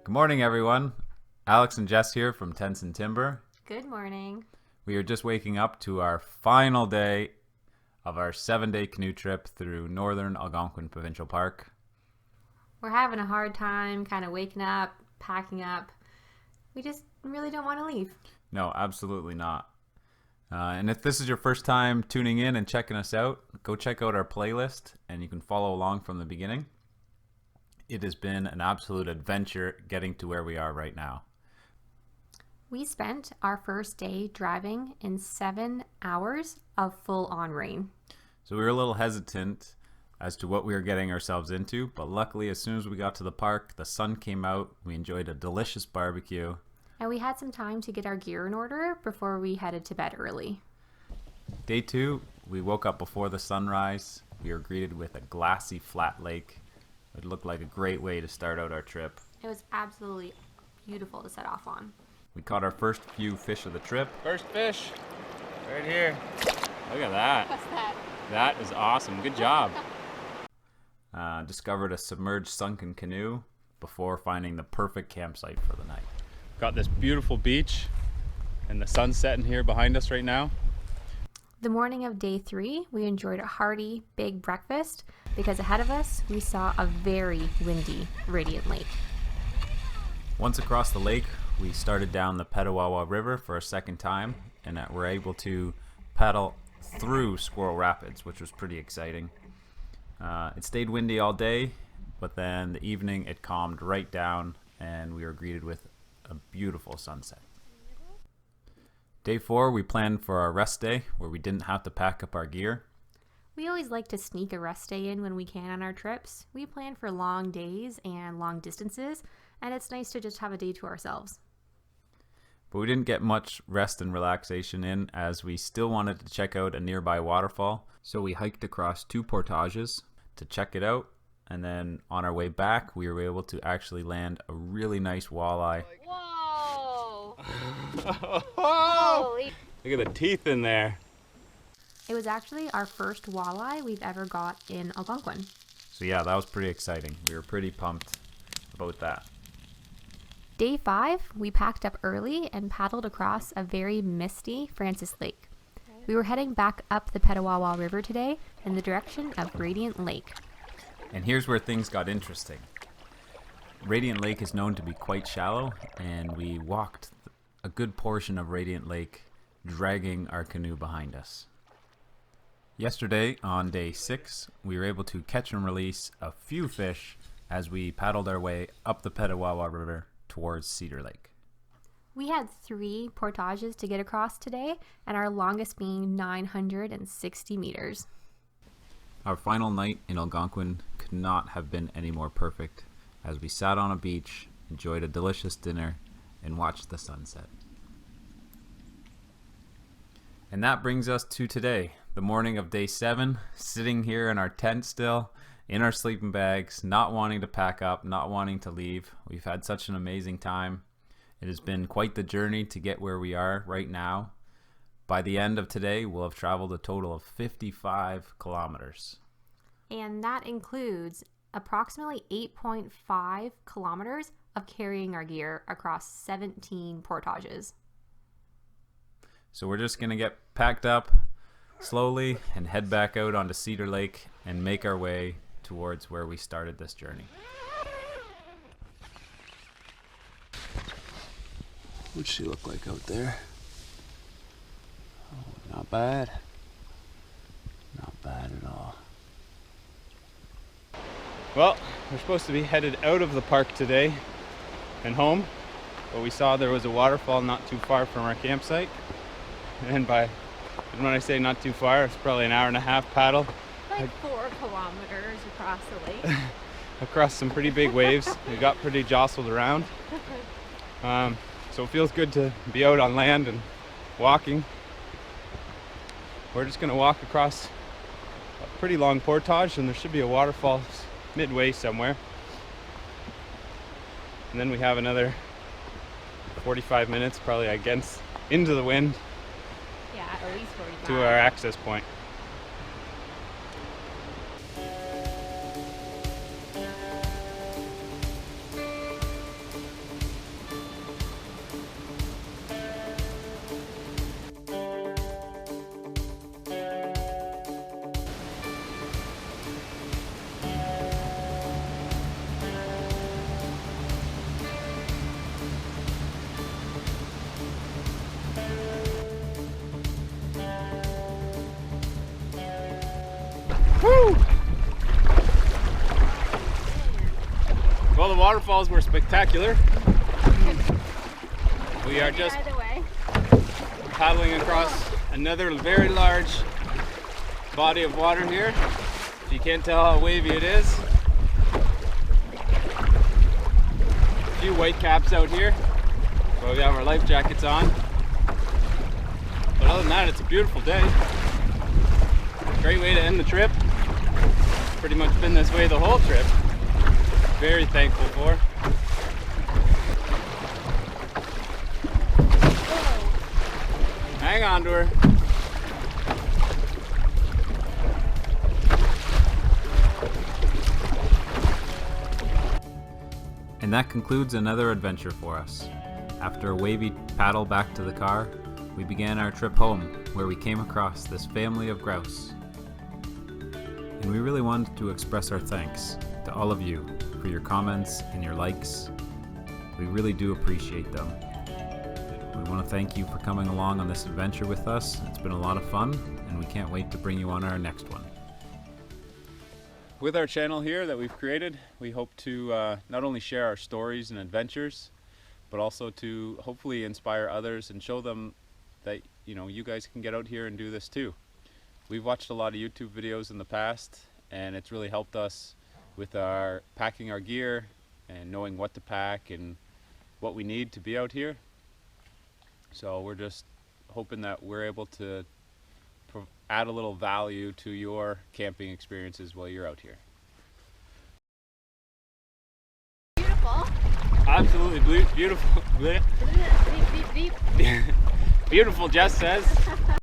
Good morning, everyone. Alex and Jess here from Tents and Timber. Good morning. We are just waking up to our final day of our 7-day canoe trip through northern Algonquin Provincial Park. We're having a hard time kind of waking up, packing up. We just really don't want to leave. No, absolutely not. And if this is your first time tuning in and checking us out, go check out our playlist and you can follow along from the beginning. It has been an absolute adventure getting to where we are right now. We spent our first day driving in 7 hours of full-on rain. So we were a little hesitant as to what we were getting ourselves into, but luckily as soon as we got to the park, the sun came out, we enjoyed a delicious barbecue. And we had some time to get our gear in order before we headed to bed early. Day 2, we woke up before the sunrise. We were greeted with a glassy flat lake. It looked like a great way to start out our trip. It was absolutely beautiful to set off on. We caught our first few fish of the trip. First fish, right here. Look at that. What's that? That is awesome. Good job. Discovered a submerged sunken canoe before finding the perfect campsite for the night. Got this beautiful beach and the sun setting here behind us right now. The morning of day 3, we enjoyed a hearty, big breakfast because ahead of us, we saw a very windy, radiant lake. Once across the lake, we started down the Petawawa River for a second time and were able to paddle through Squirrel Rapids, which was pretty exciting. It stayed windy all day, but then the evening it calmed right down and we were greeted with a beautiful sunset. Day 4, we planned for our rest day where we didn't have to pack up our gear. We always like to sneak a rest day in when we can on our trips. We plan for long days and long distances, and it's nice to just have a day to ourselves. But we didn't get much rest and relaxation in as we still wanted to check out a nearby waterfall. So we hiked across 2 portages to check it out. And then on our way back, we were able to actually land a really nice walleye. Whoa! Holy. Look at the teeth in there. It was actually our first walleye we've ever got in Algonquin. So yeah, that was pretty exciting. We were pretty pumped about that. Day 5, we packed up early and paddled across a very misty Francis Lake. We were heading back up the Petawawa River today in the direction of Radiant Lake. And here's where things got interesting. Radiant Lake is known to be quite shallow, and we walked a good portion of Radiant Lake, dragging our canoe behind us. Yesterday, on day 6, we were able to catch and release a few fish as we paddled our way up the Petawawa River towards Cedar Lake. We had 3 portages to get across today, and our longest being 960 meters. Our final night in Algonquin could not have been any more perfect as we sat on a beach, enjoyed a delicious dinner, and watched the sunset. And that brings us to today, the morning of day 7, sitting here in our tent still, in our sleeping bags, not wanting to pack up, not wanting to leave. We've had such an amazing time. It has been quite the journey to get where we are right now. By the end of today, we'll have traveled a total of 55 kilometers. And that includes approximately 8.5 kilometers of carrying our gear across 17 portages. So we're just going to get packed up slowly and head back out onto Cedar Lake and make our way towards where we started this journey. What'd she look like out there? Oh, not bad. Not bad at all. Well, we're supposed to be headed out of the park today and home, but we saw there was a waterfall not too far from our campsite. And when I say not too far, it's probably an hour and a half paddle. Like 4 kilometers across the lake. Across some pretty big waves. We got pretty jostled around. So it feels good to be out on land and walking. We're just gonna walk across a pretty long portage and there should be a waterfall midway somewhere. And then we have another 45 minutes probably against into the wind. Yeah, at least 45. To our access point. Well, the waterfalls were spectacular. We are just paddling across another very large body of water here. If you can't tell how wavy it is. A few white caps out here, but we have our life jackets on. But other than that, it's a beautiful day. Great way to end the trip. Pretty much been this way the whole trip. Very thankful for. Hang on to her. And that concludes another adventure for us. After a wavy paddle back to the car, we began our trip home, where we came across this family of grouse. And we really wanted to express our thanks to all of you for your comments and your likes. We really do appreciate them. We want to thank you for coming along on this adventure with us. It's been a lot of fun, and we can't wait to bring you on our next one. With our channel here that we've created, we hope to not only share our stories and adventures, but also to hopefully inspire others and show them that, you know, you guys can get out here and do this too. We've watched a lot of YouTube videos in the past, and it's really helped us with our packing our gear and knowing what to pack and what we need to be out here. So we're just hoping that we're able to add a little value to your camping experiences while you're out here. Beautiful. Absolutely beautiful. Beep, beep, beep. Beautiful, Jess says.